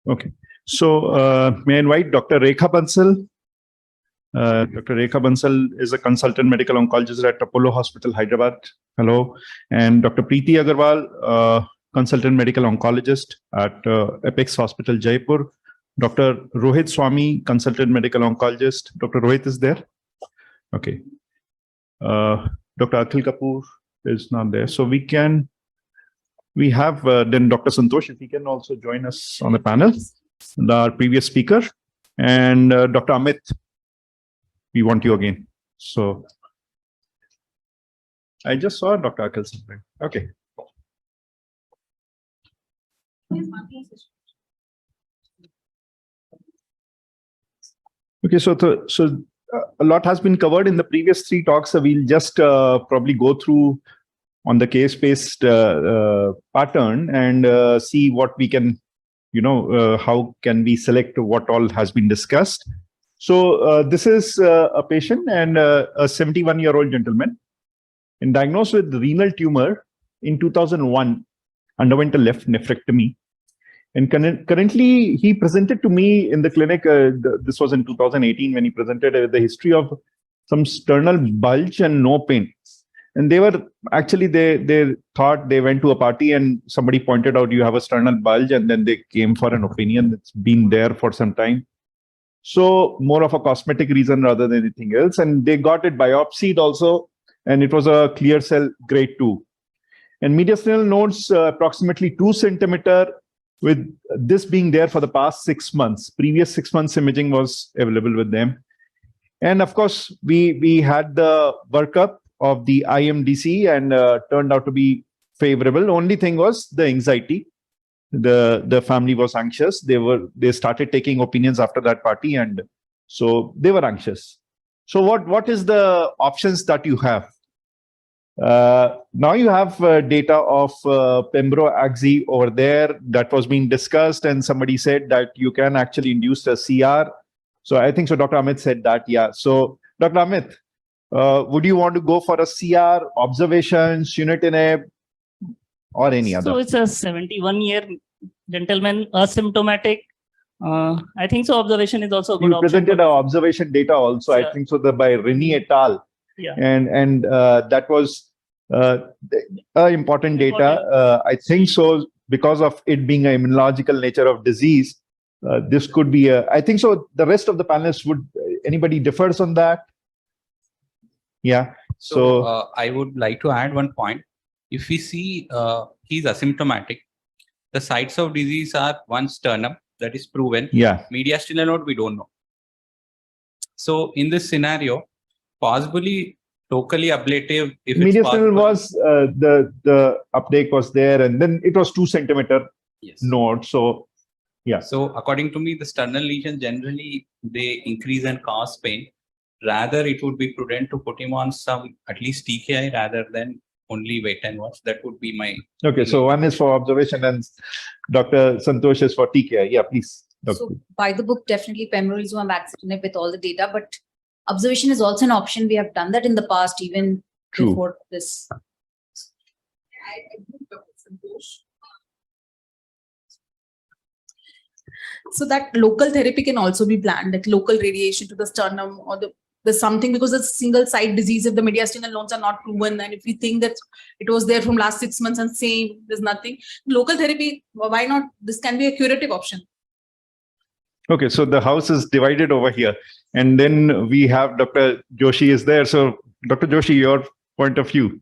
Okay. So may I invite Dr. Rekha Bansal? Dr. Rekha Bansal is a consultant medical oncologist at Apollo Hospital, Hyderabad. Hello. And Dr. Preeti Agarwal, consultant medical oncologist at Apex Hospital, Jaipur. Dr. Rohit Swami, consultant medical oncologist. Dr. Rohit is there? Okay. Dr. Akhil Kapoor is not there. So we have then Dr. Santosh, if he can also join us on the panel, our previous speaker, and Dr. Amit, we want you again. So I just saw Dr. Akhil somewhere. Okay. Okay, so a lot has been covered in the previous three talks. So we'll just probably go through on the case-based pattern and see what we can, how can we select what all has been discussed. So this is a patient and a 71-year-old gentleman and diagnosed with renal tumor in 2001, underwent a left nephrectomy. And currently, he presented to me in the clinic, this was in 2018 when he presented the history of some sternal bulge and no pain. And they were actually, they thought they went to a party and somebody pointed out, you have a sternal bulge, and then they came for an opinion that's been there for some time. So more of a cosmetic reason rather than anything else. And they got it biopsied also, and it was a clear cell grade 2. And mediastinal nodes approximately 2 centimeter, with this being there for the past 6 months. Previous 6 months imaging was available with them. And of course, we had the workup of the IMDC and turned out to be favorable. Only thing was the anxiety. The family was anxious. They started taking opinions after that party, and so they were anxious. So what is the options that you have? Now you have data of Pembro-Axi over there that was being discussed, and somebody said that you can actually induce a CR. So I think so. Dr. Amit said that, yeah. So Dr. Amit, would you want to go for a CR, observation, sunitinib, or any other? So it's a 71-year gentleman, asymptomatic. I think so. Observation is also a good you option. Presented our observation data also. I think so. By Rini et al. Yeah. And that was important data. I think so, because of it being an immunological nature of disease, this could be I think so. The rest of the panelists, would anybody differs on that? Yeah. So I would like to add one point. If we see he's asymptomatic, the sites of disease are one sternum, that is proven. Yeah. Mediastinal node, we don't know. So in this scenario, possibly locally ablative. If mediastinal was the uptake was there, and then it was 2 centimeter node. So yeah. So according to me, the sternal lesion generally they increase and cause pain. Rather, it would be prudent to put him on some at least TKI rather than only wait and watch. That would be my okay. So one is for observation, and Dr. Santosh is for TKI. Yeah, please. Doctor. So by the book, definitely pembrolizumab axitinib with all the data, but observation is also an option. We have done that in the past, even before this. So that local therapy can also be planned, like local radiation to the sternum, or there's something, because it's a single site disease. If the mediastinal nodes are not proven, and if we think that it was there from last 6 months and same, there's nothing. Local therapy, why not? This can be a curative option. Okay, so the house is divided over here, and then we have Dr. Joshi is there. So Dr. Joshi, your point of view.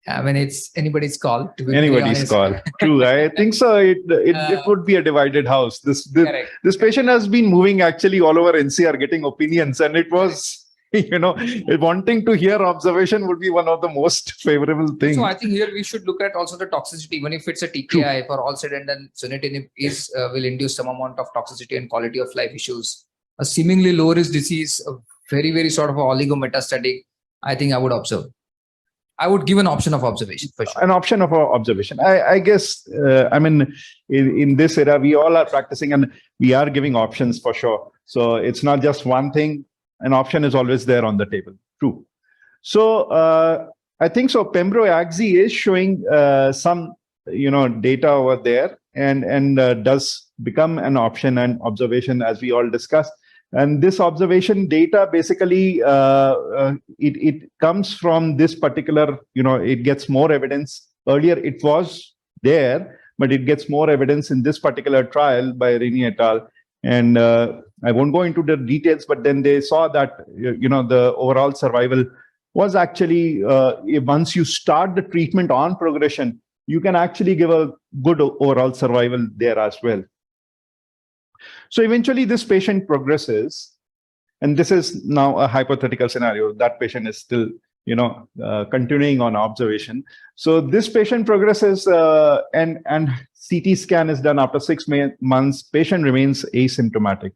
I mean, it's anybody's call. Anybody's call. True. I think so. It would be a divided house. This patient has been moving actually all over NCR getting opinions, and it was, wanting to hear observation would be one of the most favorable things. So I think here we should look at also the toxicity. Even if it's a TKI, for all said and done, sunitinib will induce some amount of toxicity and quality of life issues. A seemingly low risk disease, a very, very sort of oligometastatic, I think I would observe. I would give an option of observation for sure. An option of observation. I guess, I mean, in this era, we all are practicing and we are giving options for sure. So it's not just one thing. An option is always there on the table. True. So I think so. Pembro-Axi is showing some data over there, and does become an option and observation, as we all discussed. And this observation data basically it comes from this particular, it gets more evidence. Earlier it was there, but it gets more evidence in this particular trial by Rini et al. And I won't go into the details, but then they saw that the overall survival was actually once you start the treatment on progression, you can actually give a good overall survival there as well. So eventually this patient progresses, and this is now a hypothetical scenario. That patient is still, continuing on observation. So this patient progresses, and CT scan is done after 6 months. Patient remains asymptomatic.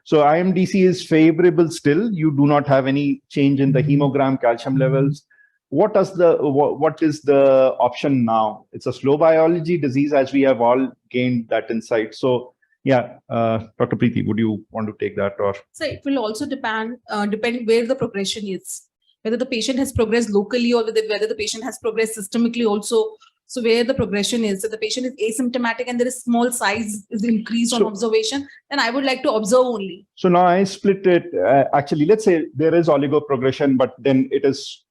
So IMDC is favorable still. You do not have any change in the hemogram calcium levels. What is the option now? It's a slow biology disease, as we have all gained that insight. So yeah, Dr. Preeti, would you want to take that? Or so it will also depend where the progression is, whether the patient has progressed locally or whether the patient has progressed systemically also. So where the progression is, so the patient is asymptomatic and there is small size is increased on observation, then I would like to observe only. So now I split it. Actually, let's say there is oligoprogression, but then it is,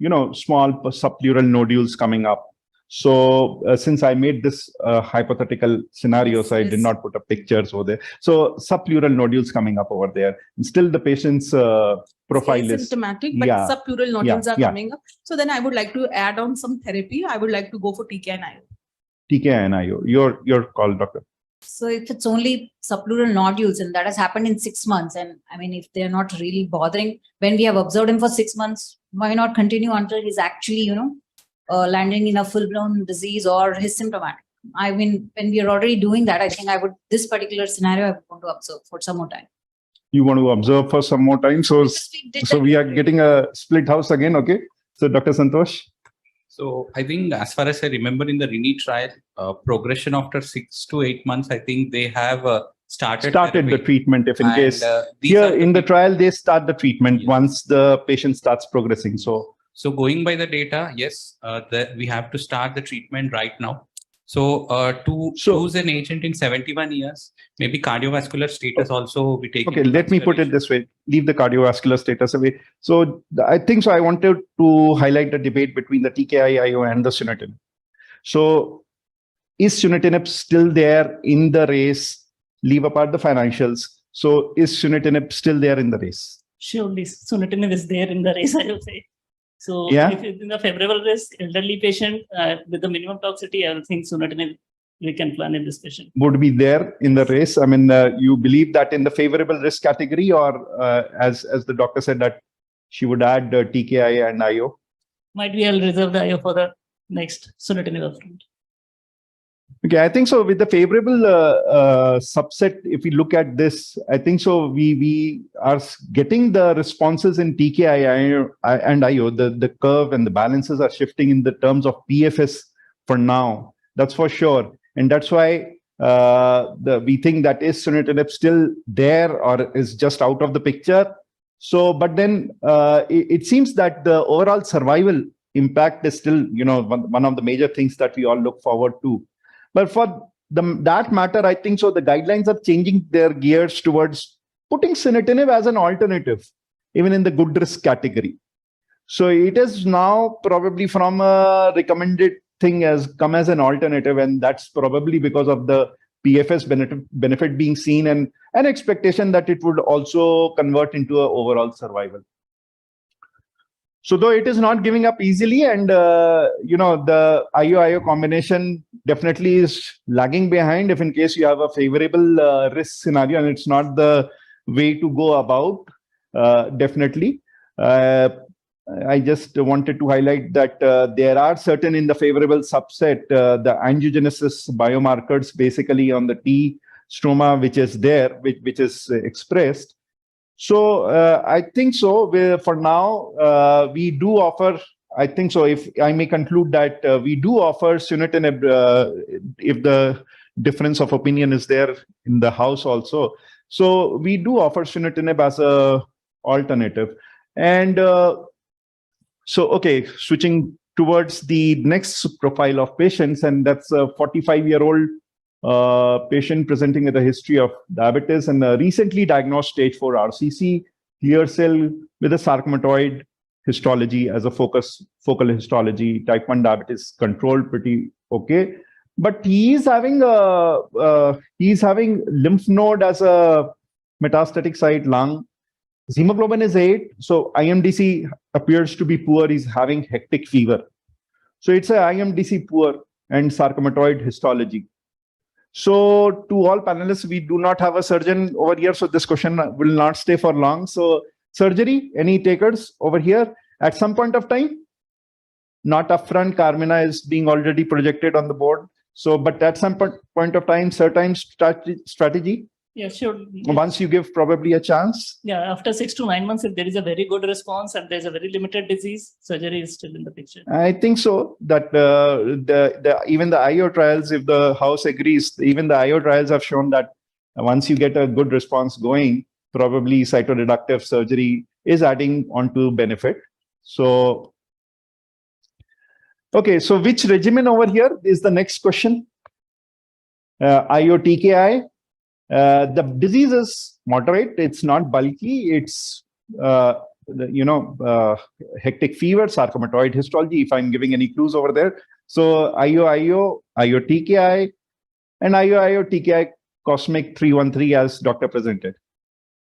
small subpleural nodules coming up. So since I made this hypothetical scenario, so I did not put up pictures over there. So subpleural nodules coming up over there. And still the patient's profile is symptomatic, but subpleural nodules are coming up. So then I would like to add on some therapy. I would like to go for TKI and IO. TKI and IO. Your call, doctor. So if it's only subpleural nodules and that has happened in 6 months, and I mean, if they're not really bothering, when we have observed him for 6 months, why not continue until he's actually, landing in a full-blown disease or he's symptomatic? I mean, when we are already doing that, I think this particular scenario, I would want to observe for some more time. You want to observe for some more time? So we are getting a split house again, okay? So Dr. Santosh? So I think as far as I remember in the Rini trial, progression after 6 to 8 months, I think they have started the treatment. If in case here in the trial, they start the treatment once the patient starts progressing. So going by the data, yes, we have to start the treatment right now. So to choose an agent in 71 years, maybe cardiovascular status also we take. Okay, let me put it this way. Leave the cardiovascular status away. So I think so. I wanted to highlight the debate between the TKI-IO and the sunitinib. So is sunitinib still there in the race? Leave apart the financials. So is sunitinib still there in the race? Surely, sunitinib is there in the race, I would say. So if it's in the favorable risk, elderly patient with the minimum toxicity, I think sunitinib we can plan in this patient. Would be there in the race. I mean, you believe that in the favorable risk category, or as the doctor said that she would add TKI and IO? Might be I'll reserve the IO for the next sunitinib upfront. Okay, I think so. With the favorable subset, if we look at this, I think so. We are getting the responses in TKI and IO. The curve and the balances are shifting in the terms of PFS for now. That's for sure, and that's why we think that is sunitinib still there or is just out of the picture. So, but then it seems that the overall survival impact is still, one of the major things that we all look forward to. But for that matter, I think so the guidelines are changing their gears towards putting sunitinib as an alternative, even in the good risk category. So it is now probably from a recommended thing has come as an alternative, and that's probably because of the PFS benefit being seen and an expectation that it would also convert into an overall survival. So though it is not giving up easily, and the IO-IO combination definitely is lagging behind if in case you have a favorable risk scenario, and it's not the way to go about, definitely. I just wanted to highlight that there are certain in the favorable subset, the angiogenesis biomarkers basically on the T stroma, which is there, which is expressed. So I think so. For now, we do offer. I think so. If I may conclude that we do offer sunitinib, if the difference of opinion is there in the house also. So we do offer sunitinib as a alternative. And so, okay, switching towards the next profile of patients, and that's a 45-year-old patient presenting with a history of diabetes and a recently diagnosed stage 4 RCC, clear cell with a sarcomatoid histology as a focal histology, type 1 diabetes controlled pretty okay. But he's having lymph node as a metastatic site, lung. His hemoglobin is 8, so IMDC appears to be poor. He's having hectic fever. So it's a IMDC poor and sarcomatoid histology. So to all panelists, we do not have a surgeon over here, so this question will not stay for long. So surgery, any takers over here at some point of time? Not upfront, Carmina is being already projected on the board. So, but at some point of time, certain strategy? Yeah, sure. Once you give probably a chance? Yeah, after 6 to 9 months, if there is a very good response and there's a very limited disease, surgery is still in the picture. I think so, that even the IO trials, if the house agrees, even the IO trials have shown that once you get a good response going, probably cytoreductive surgery is adding on to benefit. So, okay, so which regimen over here is the next question? IO TKI. The disease is moderate. It's not bulky. It's hectic fever, sarcomatoid histology. If I'm giving any clues over there, so IO TKI, and IO TKI cosmic 313 as doctor presented.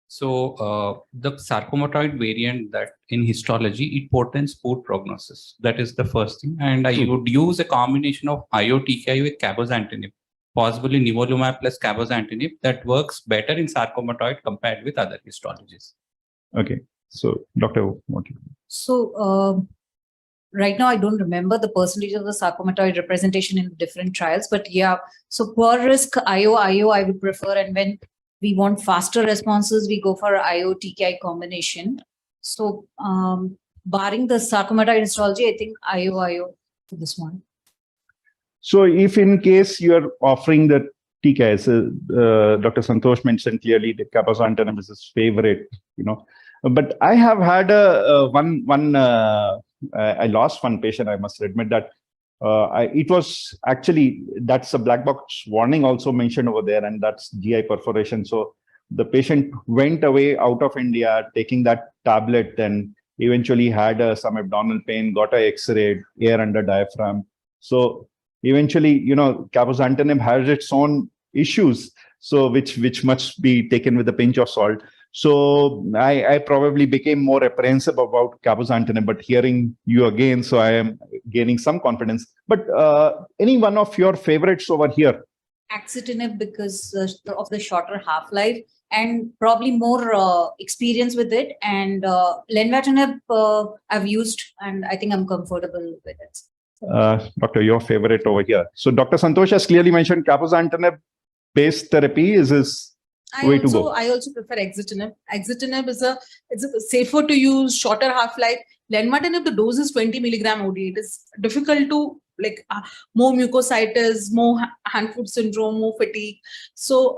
So the sarcomatoid variant that in histology, it portends poor prognosis. That is the first thing. And I would use a combination of IO TKI with cabozantinib. Possibly nivolumab plus cabozantinib, that works better in sarcomatoid compared with other histologies. Okay, so Dr. what? So right now I don't remember the percentage of the sarcomatoid representation in different trials, but yeah, so per risk IO I would prefer, and when we want faster responses, we go for IO TKI combination. So barring the sarcomatoid histology, I think IO for this one. So if in case you are offering the TKIs, Dr. Santosh mentioned clearly the cabozantinib is his favorite, but I have had I lost one patient, I must admit that it was actually, that's a black box warning also mentioned over there, and that's GI perforation. So the patient went away out of India taking that tablet and eventually had some abdominal pain, got a X-ray, air under diaphragm. So eventually, cabozantinib has its own issues, so which must be taken with a pinch of salt. So I probably became more apprehensive about cabozantinib, but hearing you again, so I am gaining some confidence. But any one of your favorites over here? Axitinib, because of the shorter half-life and probably more experience with it. And lenvatinib I've used, and I think I'm comfortable with it. Doctor, your favorite over here. So Dr. Santosh has clearly mentioned cabozantinib-based therapy is his way to go. I also prefer axitinib. Axitinib is a safer to use, shorter half-life. Lenvatinib, the dose is 20 milligram OD. It is difficult to more mucositis, more hand-foot syndrome, more fatigue. So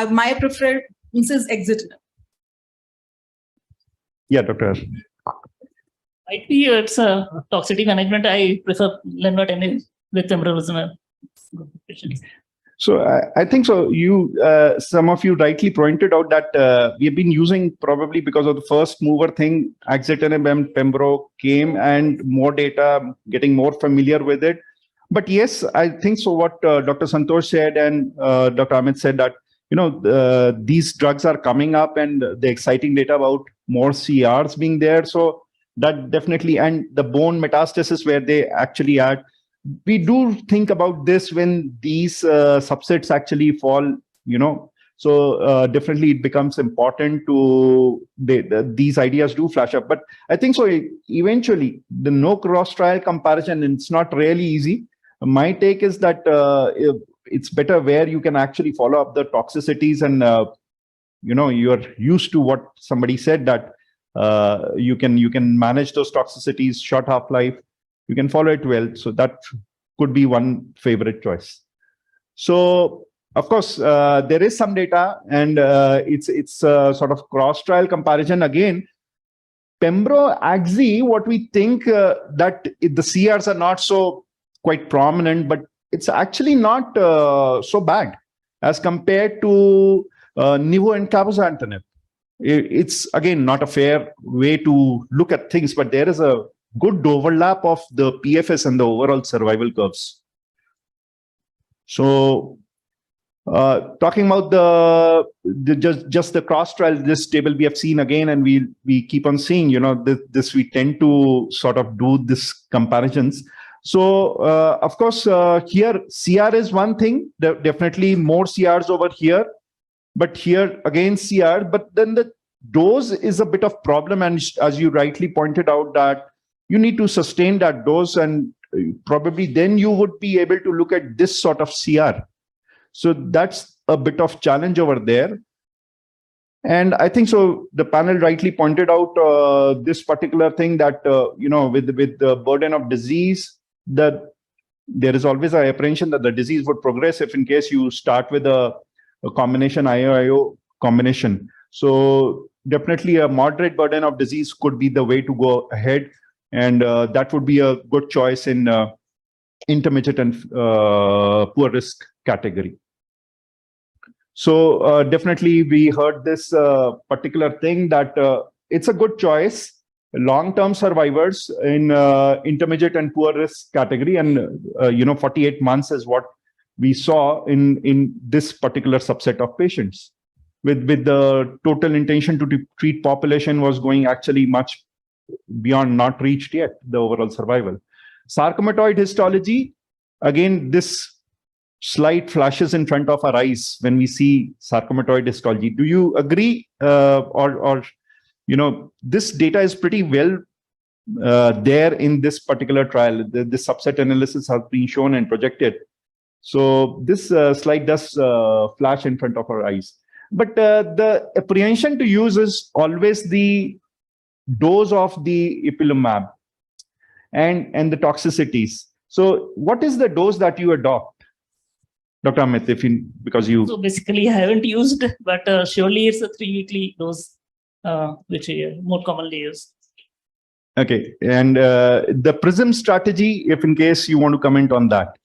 my preference is axitinib. Yeah, Doctor. Might be it's a toxicity management. I prefer lenvatinib with pembrolizumab. So I think so. You, some of you rightly pointed out that we have been using, probably because of the first mover thing, axitinib and pembro came, and more data, getting more familiar with it. But yes, I think so. What Dr. Santosh said and Dr. Amit said that these drugs are coming up, and the exciting data about more CRs being there. So that definitely, and the bone metastasis where they actually add, we do think about this when these subsets actually fall, so definitely it becomes important to, these ideas do flash up. But I think so eventually the no cross trial comparison, it's not really easy. My take is that it's better where you can actually follow up the toxicities, and you're used to what somebody said, that you can manage those toxicities, short half-life, you can follow it well. So that could be one favorite choice. So of course there is some data, and it's sort of cross trial comparison again. Pembro Axi, what we think that the CRs are not so quite prominent, but it's actually not so bad as compared to Nivo and cabozantinib. It's again not a fair way to look at things, but there is a good overlap of the PFS and the overall survival curves. So talking about just the cross trial, this table we have seen again, and we keep on seeing, this we tend to sort of do this comparisons. So of course, here CR is one thing, definitely more CRs over here, but here again CR, but then the dose is a bit of problem. And as you rightly pointed out, that you need to sustain that dose, and probably then you would be able to look at this sort of CR. So that's a bit of challenge over there. And I think so the panel rightly pointed out this particular thing that, with the burden of disease, that there is always an apprehension that the disease would progress if in case you start with a combination IO combination. So definitely a moderate burden of disease could be the way to go ahead. And that would be a good choice in intermediate and poor risk category. So definitely we heard this particular thing that it's a good choice. Long-term survivors in intermediate and poor risk category, and 48 months is what we saw in this particular subset of patients. With the total intention to treat population was going actually much beyond not reached yet, the overall survival. Sarcomatoid histology, again, this slide flashes in front of our eyes when we see sarcomatoid histology. Do you agree, or this data is pretty well there in this particular trial? This subset analysis has been shown and projected. So this slide does flash in front of our eyes. But the apprehension to use is always the dose of the ipilimumab and the toxicities. So what is the dose that you adopt, Dr. Amit, because you... So basically I haven't used, but surely it's a 3-weekly dose, which is more commonly used. Okay, and the PRISM strategy, if in case you want to comment on that.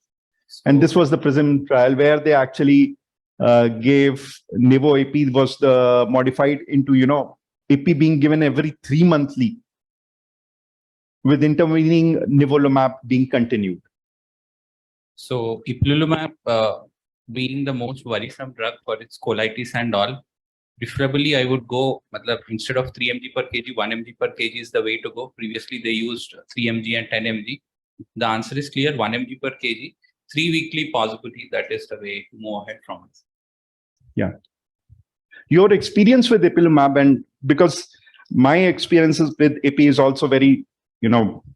And this was the PRISM trial where they actually gave Nivo AP was the modified into, AP being given every 3 monthly with intervening nivolumab being continued. So ipilimumab being the most worrisome drug for its colitis and all, preferably I would go, instead of 3 mg per kg, 1 mg per kg is the way to go. Previously they used 3 mg and 10 mg. The answer is clear, 1 mg per kg, 3 weekly possibility, that is the way to move ahead from it. Yeah. Your experience with ipilimumab, and because my experiences with AP is also very,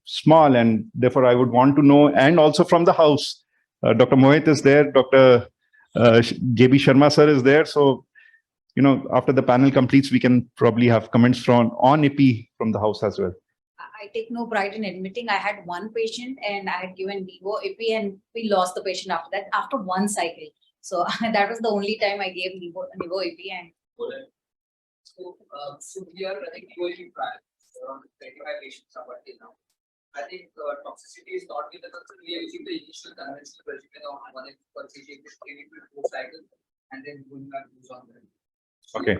small, and therefore I would want to know, and also from the house, Dr. Mohit is there, Dr. JB Sharma sir is there. So, after the panel completes, we can probably have comments on AP from the house as well. I take no pride in admitting I had one patient and I had given Nivo AP and we lost the patient after that, after one cycle. So that was the only time I gave Nivo AP. And so we are running Nivo AP trial around 25 patients up until now. I think toxicity is not with the concern. We are using the initial conventional regimen of 1 mg per kg with 4 cycles, and then going back to on them. Okay.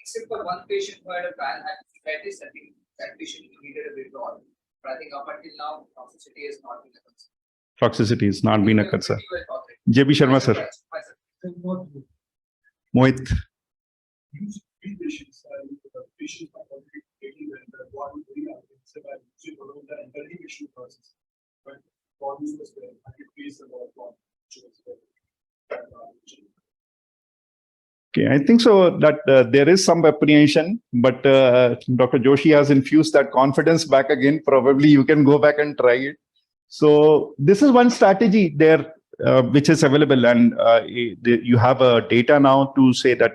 Except for one patient who had a bad hepatitis, I think that patient needed a withdrawal. But I think up until now, toxicity has not been a concern. Toxicity has not been a concern. JB Sharma sir. Mohit. Patients are already taking the body the interrogation process, but body was there, I could face the body. Okay, I think so that there is some apprehension, but Dr. Joshi has infused that confidence back again. Probably you can go back and try it. So this is one strategy there which is available, and you have data now to say that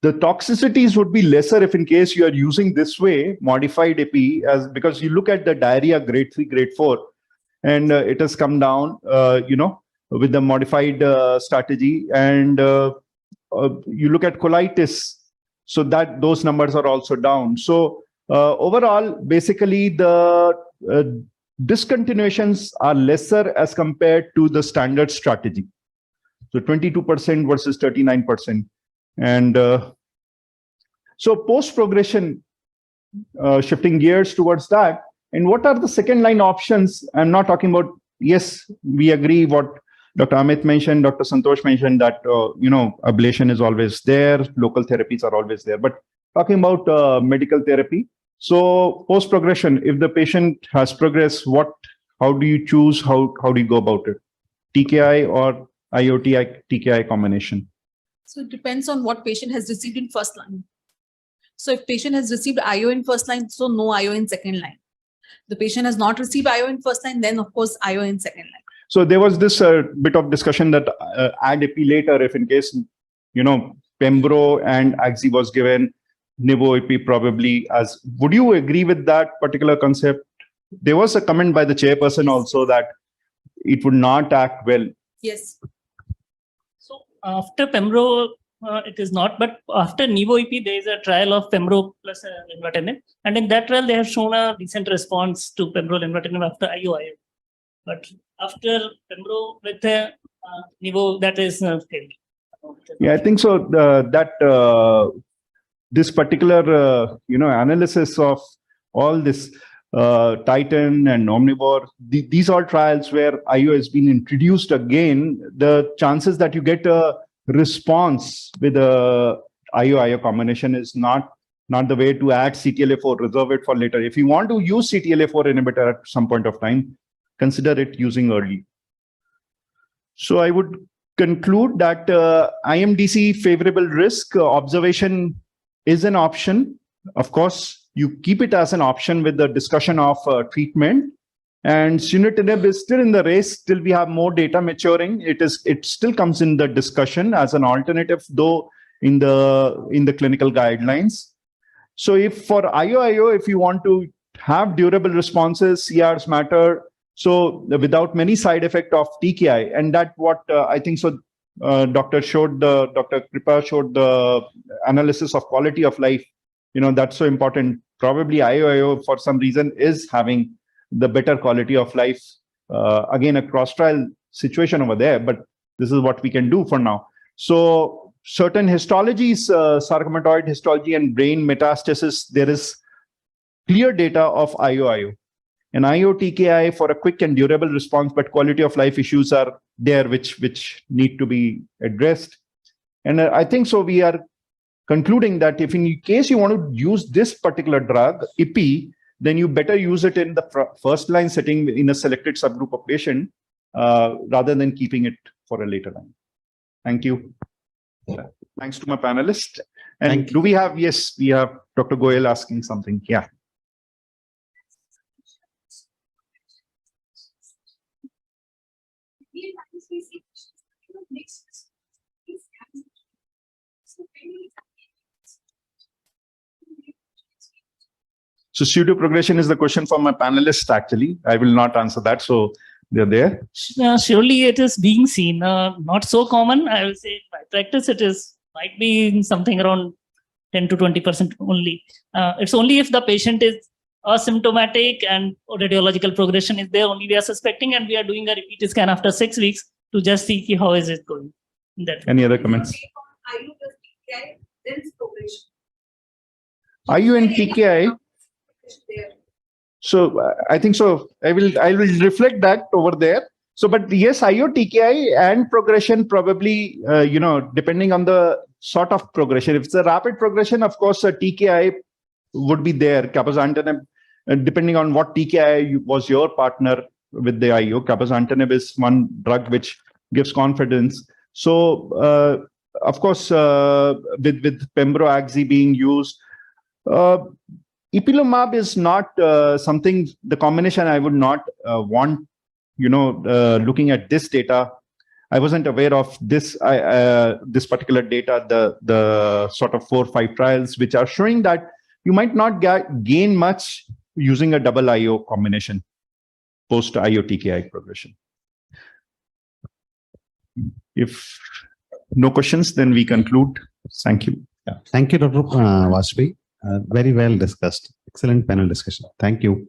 the toxicities would be lesser if in case you are using this way, modified AP, because you look at the diarrhea grade 3, grade 4, and it has come down, with the modified strategy, and you look at colitis, so that those numbers are also down. So overall, basically the discontinuations are lesser as compared to the standard strategy. So 22% versus 39%. And so post-progression, shifting gears towards that. And what are the second line options? I'm not talking about, yes, we agree what Dr. Amit mentioned, Dr. Santosh mentioned that, ablation is always there, local therapies are always there. But talking about medical therapy, so post-progression, if the patient has progressed, how do you choose, how do you go about it? TKI or IO-TKI TKI combination? So it depends on what patient has received in first line. So if patient has received IO in first line, so no IO in second line. The patient has not received IO in first line, then of course IO in second line. So there was this bit of discussion that add epi later, if in case, Pembro and Axi was given, Nivo epi probably as, would you agree with that particular concept? There was a comment by the chairperson also that it would not act well. Yes. So after Pembro, it is not, but after Nivo EP, there is a trial of Pembro plus lenvatinib. And in that trial, they have shown a decent response to Pembro lenvatinib after IO-IO. But after Pembro with Nivo, that is failed. Yeah, I think so. This particular, analysis of all this Titan and Omnivore, these are trials where IO has been introduced again. The chances that you get a response with a IO-IO combination is not the way to add CTLA-4, reserve it for later. If you want to use CTLA-4 inhibitor at some point of time, consider it using early. So I would conclude that IMDC favorable risk observation is an option. Of course, you keep it as an option with the discussion of treatment. And sunitinib is still in the race till we have more data maturing. It still comes in the discussion as an alternative, though in the clinical guidelines. So if for IO-IO, if you want to have durable responses, CRs matter. So without many side effect of TKI, and that what I think so. Dr. Kripa showed the analysis of quality of life. That's so important. Probably IO-IO for some reason is having the better quality of life. Again, a cross-trial situation over there, but this is what we can do for now. So certain histologies, sarcomatoid histology and brain metastasis, there is clear data of IO-IO. And IO-TKI for a quick and durable response, but quality of life issues are there which need to be addressed. And I think so we are concluding that if in case you want to use this particular drug, IPI, then you better use it in the first line setting in a selected subgroup of patient rather than keeping it for a later line. Thank you. Thanks to my panelists. And do we have, yes, we have Dr. Goyal asking something. Yeah. So pseudo progression is the question for my panelists, actually. I will not answer that. So they're there. Surely it is being seen. Not so common. I will say by practice, might be something around 10 to 20% only. It's only if the patient is asymptomatic and radiological progression is there, only we are suspecting, and we are doing a repeat scan after 6 weeks to just see how is it going. Any other comments? IU plus TKI, then progression. IU and TKI. So I think so. I will reflect that over there. So, but yes, IO, TKI and progression probably, depending on the sort of progression. If it's a rapid progression, of course, a TKI would be there. Cabozantinib, depending on what TKI was your partner with the IO. Cabozantinib is one drug which gives confidence. So, of course, with Pembro Axi being used, Ipilimumab is not something, the combination I would not want, looking at this data. I wasn't aware of this this particular data, the sort of 4 or 5 trials which are showing that you might not gain much using a double IO combination post IO TKI progression. If no questions, then we conclude. Thank you. Yeah. Thank you, Dr. Bajpai. Very well discussed. Excellent panel discussion. Thank you.